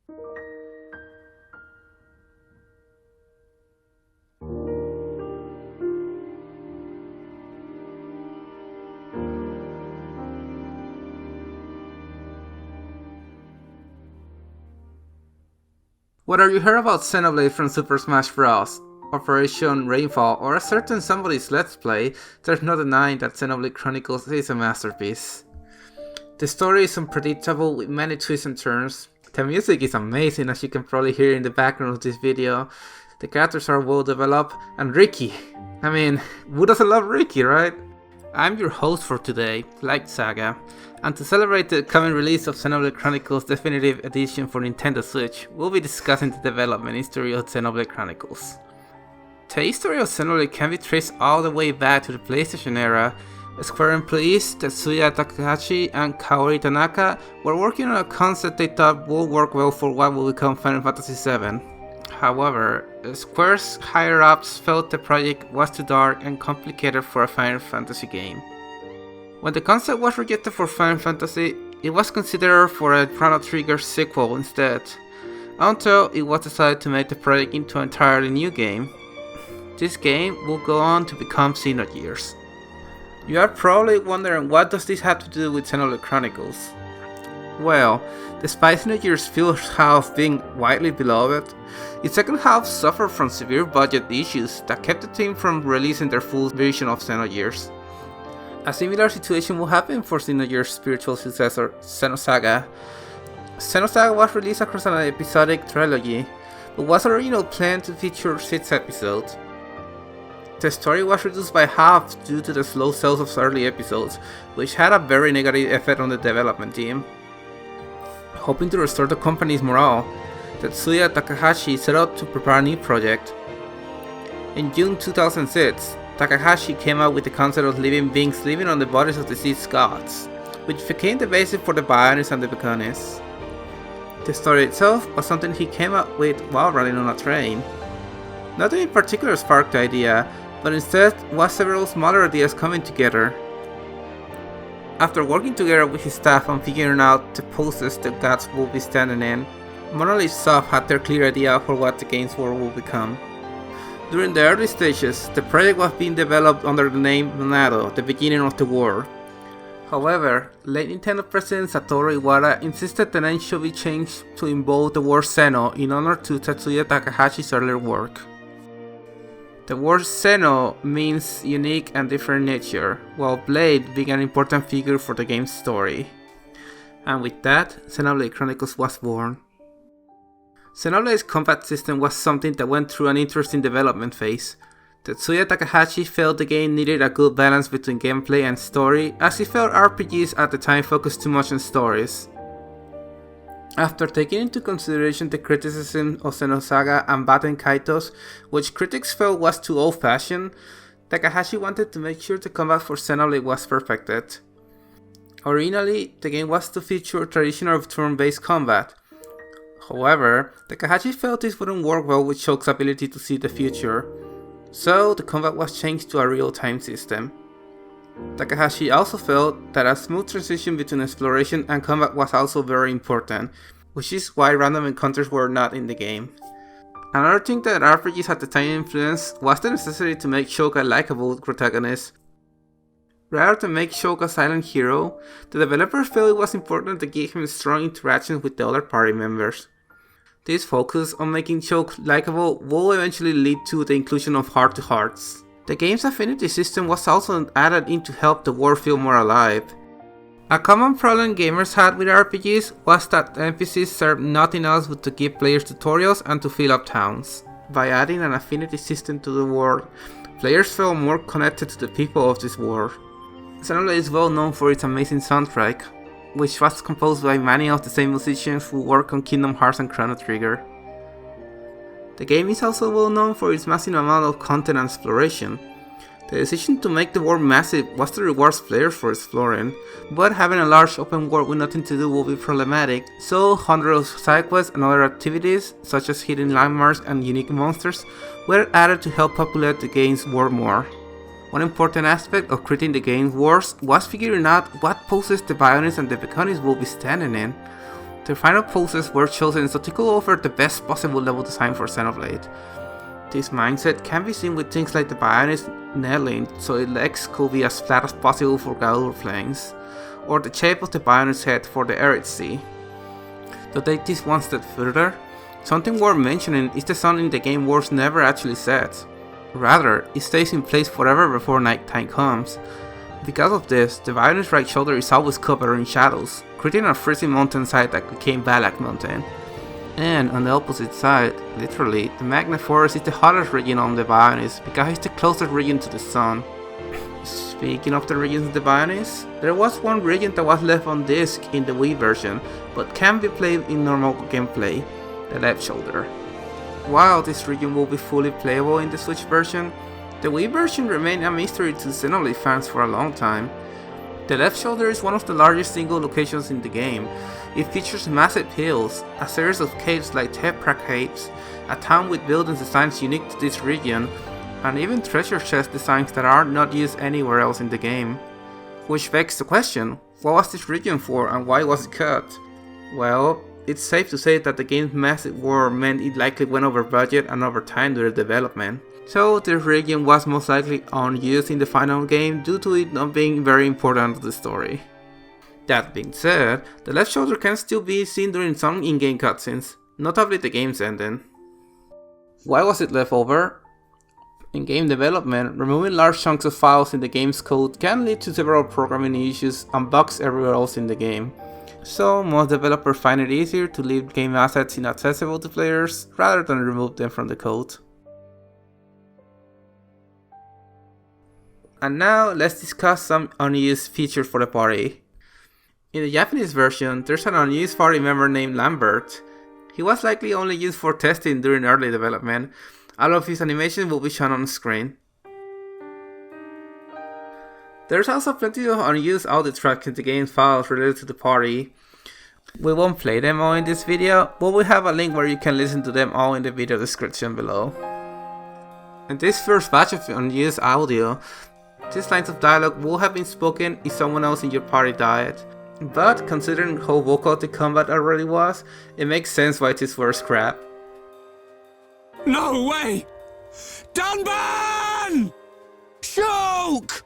Whether you heard about Xenoblade from Super Smash Bros., Operation Rainfall, or a certain somebody's Let's Play, there's no denying that Xenoblade Chronicles is a masterpiece. The story is unpredictable with many twists and turns. The music is amazing, as you can probably hear in the background of this video. The characters are well developed, and Ricky. I mean, who doesn't love Ricky, right? I'm your host for today, Lightsaga, and to celebrate the coming release of Xenoblade Chronicles Definitive Edition for Nintendo Switch, we'll be discussing the development history of Xenoblade Chronicles. The history of Xenoblade can be traced all the way back to the PlayStation era. Square employees Tetsuya Takahashi and Kaori Tanaka were working on a concept they thought would work well for what would become Final Fantasy VII. However, Square's higher-ups felt the project was too dark and complicated for a Final Fantasy game. When the concept was rejected for Final Fantasy, it was considered for a Chrono Trigger sequel instead, until it was decided to make the project into an entirely new game. This game will go on to become Xenogears. You are probably wondering, what does this have to do with Xenoblade Chronicles? Well, despite Xenogears' first half being widely beloved, its second half suffered from severe budget issues that kept the team from releasing their full version of Xenogears. A similar situation will happen for Xenogears' spiritual successor, Xenosaga. Xenosaga was released across an episodic trilogy, but was originally planned to feature 6 episodes. The story was reduced by half due to the slow sales of early episodes, which had a very negative effect on the development team. Hoping to restore the company's morale, Tetsuya Takahashi set out to prepare a new project. In June 2006, Takahashi came out with the concept of living beings living on the bodies of deceased gods, which became the basis for the Bionis and the Beconis. The story itself was something he came up with while riding on a train. Nothing in particular sparked the idea, but instead was several smaller ideas coming together. After working together with his staff on figuring out the poses the gods will be standing in, Monolith Soft had their clear idea for what the game's world will become. During the early stages, the project was being developed under the name MONADO, the beginning of the world. However, late Nintendo President Satoru Iwata insisted the name should be changed to involve the word Xeno in honor to Tetsuya Takahashi's earlier work. The word Xeno means unique and different nature, while Blade being an important figure for the game's story. And with that, Xenoblade Chronicles was born. Xenoblade's combat system was something that went through an interesting development phase. Tetsuya Takahashi felt the game needed a good balance between gameplay and story, as he felt RPGs at the time focused too much on stories. After taking into consideration the criticism of Xenosaga and Baten Kaitos, which critics felt was too old-fashioned, Takahashi wanted to make sure the combat for Xenoblade was perfected. Originally, the game was to feature traditional turn-based combat. However, Takahashi felt this wouldn't work well with Shulk's ability to see the future, so the combat was changed to a real-time system. Takahashi also felt that a smooth transition between exploration and combat was also very important, which is why random encounters were not in the game. Another thing that RPGs at the time influenced was the necessity to make Shulk a likable protagonist. Rather than make Shulk a silent hero, the developers felt it was important to give him strong interactions with the other party members. This focus on making Shulk likable will eventually lead to the inclusion of heart-to-hearts. The game's affinity system was also added in to help the world feel more alive. A common problem gamers had with RPGs was that NPCs served nothing else but to give players tutorials and to fill up towns. By adding an affinity system to the world, players felt more connected to the people of this world. Xenoblade is well known for its amazing soundtrack, which was composed by many of the same musicians who work on Kingdom Hearts and Chrono Trigger. The game is also well known for its massive amount of content and exploration. The decision to make the world massive was to reward players for exploring, but having a large open world with nothing to do will be problematic, so hundreds of side quests and other activities, such as hidden landmarks and unique monsters, were added to help populate the game's world more. One important aspect of creating the game's world was figuring out what poses the Bionis and the Beconis will be standing in. The final poses were chosen so to go over the best possible level design for Xenoblade. This mindset can be seen with things like the Bionis knelling so its legs could be as flat as possible for Gaur flanks, or the shape of the Bionis head for the Arid Sea. To take this one step further, something worth mentioning is the sun in the game was never actually set. Rather, it stays in place forever before nighttime comes. Because of this, the Bionis right shoulder is always covered in shadows, creating a freezing mountainside that became Balak Mountain. And on the opposite side, literally, the Magna Forest is the hottest region on the Bionis because it's the closest region to the sun. Speaking of the regions of the Bionis, there was one region that was left on disc in the Wii version, but can be played in normal gameplay, the left shoulder. While this region will be fully playable in the Switch version, the Wii version remained a mystery to Xenoblade fans for a long time. The left shoulder is one of the largest single locations in the game. It features massive hills, a series of caves like Tepra Caves, a town with buildings designs unique to this region, and even treasure chest designs that are not used anywhere else in the game. Which begs the question, what was this region for and why was it cut? Well, it's safe to say that the game's massive world meant it likely went over budget and over time during development. So this region was most likely unused in the final game due to it not being very important to the story. That being said, the left shoulder can still be seen during some in-game cutscenes, notably the game's ending. Why was it left over? In game development, removing large chunks of files in the game's code can lead to several programming issues and bugs everywhere else in the game. So most developers find it easier to leave game assets inaccessible to players rather than remove them from the code. And now let's discuss some unused features for the party. In the Japanese version, there's an unused party member named Lambert. He was likely only used for testing during early development. All of his animations will be shown on screen. There's also plenty of unused audio tracks in the game's files related to the party. We won't play them all in this video, but we have a link where you can listen to them all in the video description below. In this first batch of unused audio, these lines of dialogue would have been spoken if someone else in your party died. But considering how vocal the combat already was, it makes sense why this were scrapped. No way! Dunban! Shulk!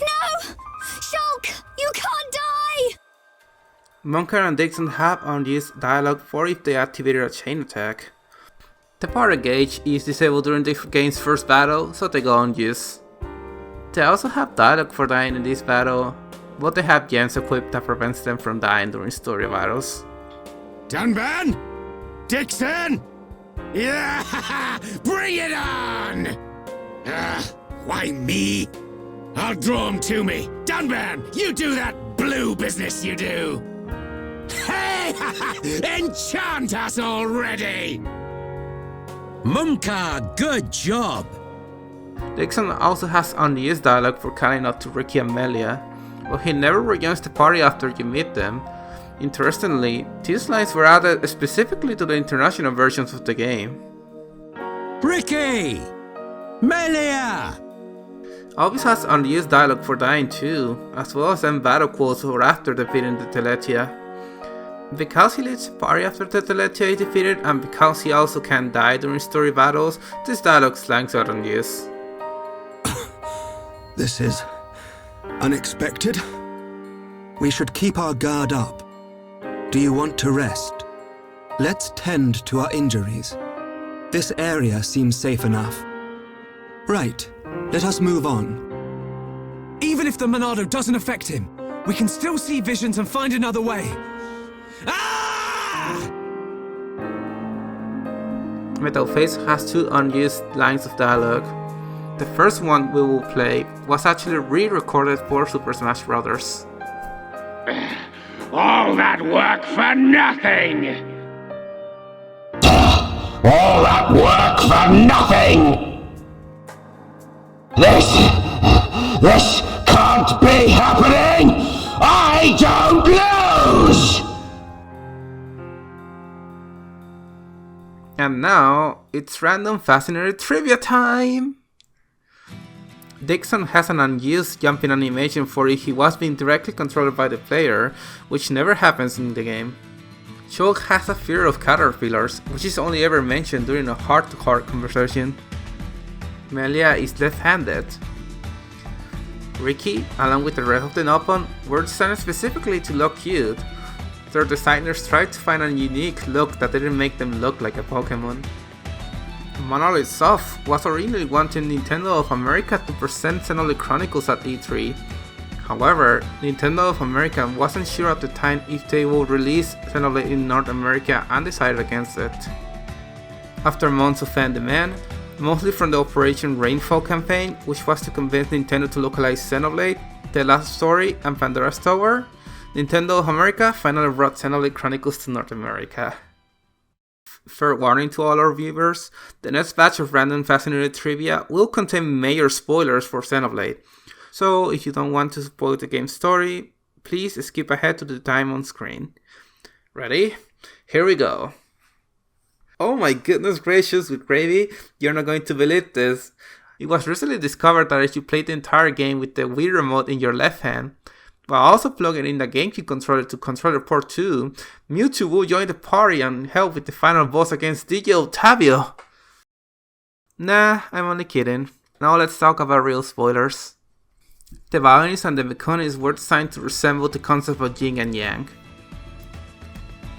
No! Shulk! You can't die! MUMKHAR and DICKSON have unused dialogue for if they activated a chain attack. The party gauge is disabled during the game's first battle, so they go unused. They also have dialogue for dying in this battle, but they have gems equipped that prevents them from dying during story battles. Dunban? DICKSON? Yeah! Bring it on! Why me? I'll draw him to me. Dunban, you do that blue business you do. Hey! Enchant us already! MUMKHAR, good job! DICKSON also has unused dialogue for calling out to Ricky and Melia, but he never rejoins the party after you meet them. Interestingly, these lines were added specifically to the international versions of the game. Ricky! Melia! ALVIS has unused dialogue for dying too, as well as end battle quotes or after defeating the Teletia. Because he leads the party after the Teletia is defeated, and because he also can die during story battles, this dialogue slangs are unused. This is unexpected. We should keep our guard up. Do you want to rest? Let's tend to our injuries. This area seems safe enough. Right, let us move on. Even if the MONADO doesn't affect him, we can still see visions and find another way. Ah! Metal Face has two unused lines of dialogue. The first one we will play was actually re-recorded for Super Smash Bros. All that work for nothing! All that work for nothing! This can't be happening! I don't lose! And now, it's random fascinating trivia time! DICKSON has an unused jumping animation for if he was being directly controlled by the player, which never happens in the game. Shulk has a fear of caterpillars, which is only ever mentioned during a heart-to-heart conversation. Melia is left-handed. Ricky, along with the rest of the Nopon, were designed specifically to look cute. Their designers tried to find a unique look that didn't make them look like a Pokemon. Monolith Soft was originally wanting Nintendo of America to present Xenoblade Chronicles at E3. However, Nintendo of America wasn't sure at the time if they would release Xenoblade in North America and decided against it. After months of fan demand, mostly from the Operation Rainfall campaign, which was to convince Nintendo to localize Xenoblade, The Last Story, and Pandora's Tower, Nintendo of America finally brought Xenoblade Chronicles to North America. Fair warning to all our viewers, the next batch of random fascinated trivia will contain major spoilers for Xenoblade, so if you don't want to spoil the game's story, please skip ahead to the time on screen. Ready? Here we go. Oh my goodness gracious, with gravy, you're not going to believe this. It was recently discovered that if you play the entire game with the Wii remote in your left hand, while also plugging in the GameCube controller to controller port 2, Mewtwo will join the party and help with the final boss against DJ Octavio. Nah, I'm only kidding. Now let's talk about real spoilers. The Bionis and the Mechanics were designed to resemble the concept of yin and yang.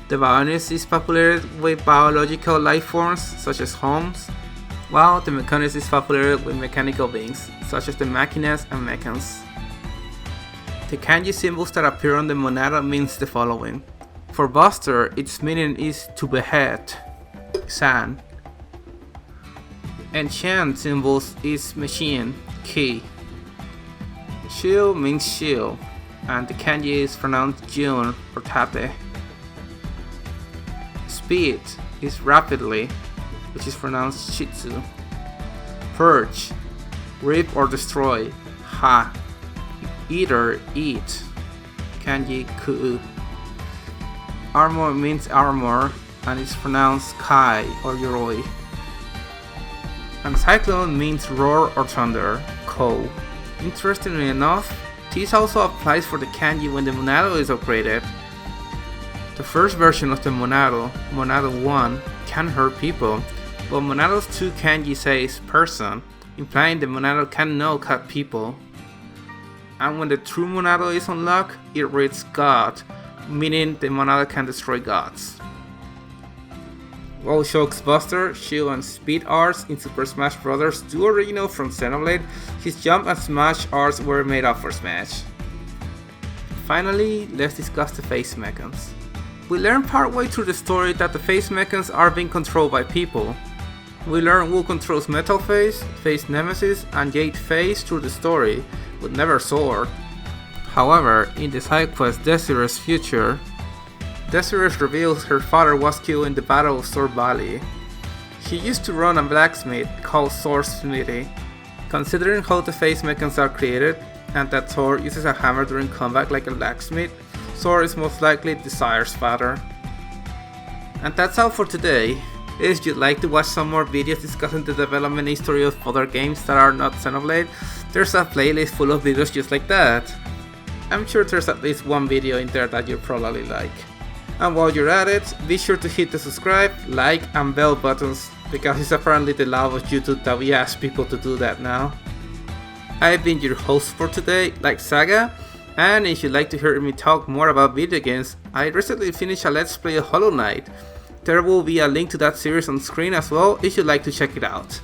The Bionis is populated with biological life forms such as homes, while the Mechanics is populated with mechanical beings such as the Machines and Mechans. The kanji symbols that appear on the MONADO means the following. For Buster, its meaning is to behead, San. Enchant symbols is machine, Ki. Shield means shield, and the kanji is pronounced Jun or Tate. Speed is rapidly, which is pronounced Shitsu. Purge, rip or destroy, Ha. Eater, eat, kanji Ku. Armor means armor, and is pronounced Kai or Yoroi. And Cyclone means roar or thunder, Ko. Interestingly enough, this also applies for the kanji when the MONADO is upgraded. The first version of the MONADO, MONADO 1, can hurt people, but MONADO's 2 kanji says person, implying the MONADO can now cut people. And when the true MONADO is unlocked, it reads God, meaning the MONADO can destroy gods. While Shulk's Buster, Shield, and Speed arts in Super Smash Bros. Do original from Xenoblade, his Jump and Smash arts were made up for Smash. Finally, let's discuss the face mechans. We learn partway through the story that the face mechans are being controlled by people. We learn who controls Metal Face, Face Nemesis, and Jade Face through the story, but never Sword. However, in the side quest Desiree's Future, Desiree reveals her father was killed in the Battle of Sword Valley. He used to run a blacksmith called Sword Smithy. Considering how the face mechans are created, and that Sword uses a hammer during combat like a blacksmith, Sword is most likely Desire's father. And that's all for today. If you'd like to watch some more videos discussing the development history of other games that are not Xenoblade, there's a playlist full of videos just like that. I'm sure there's at least one video in there that you'll probably like. And while you're at it, be sure to hit the subscribe, like, and bell buttons, because it's apparently the law of YouTube that we ask people to do that now. I've been your host for today, Lightsaga, and if you'd like to hear me talk more about video games, I recently finished a Let's Play of Hollow Knight. There will be a link to that series on screen as well if you'd like to check it out.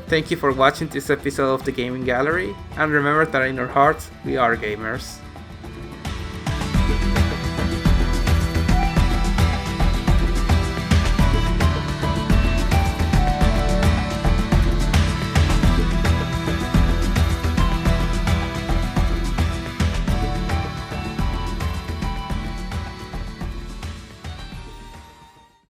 Thank you for watching this episode of the Gaming Gallery, and remember that in our hearts, we are gamers.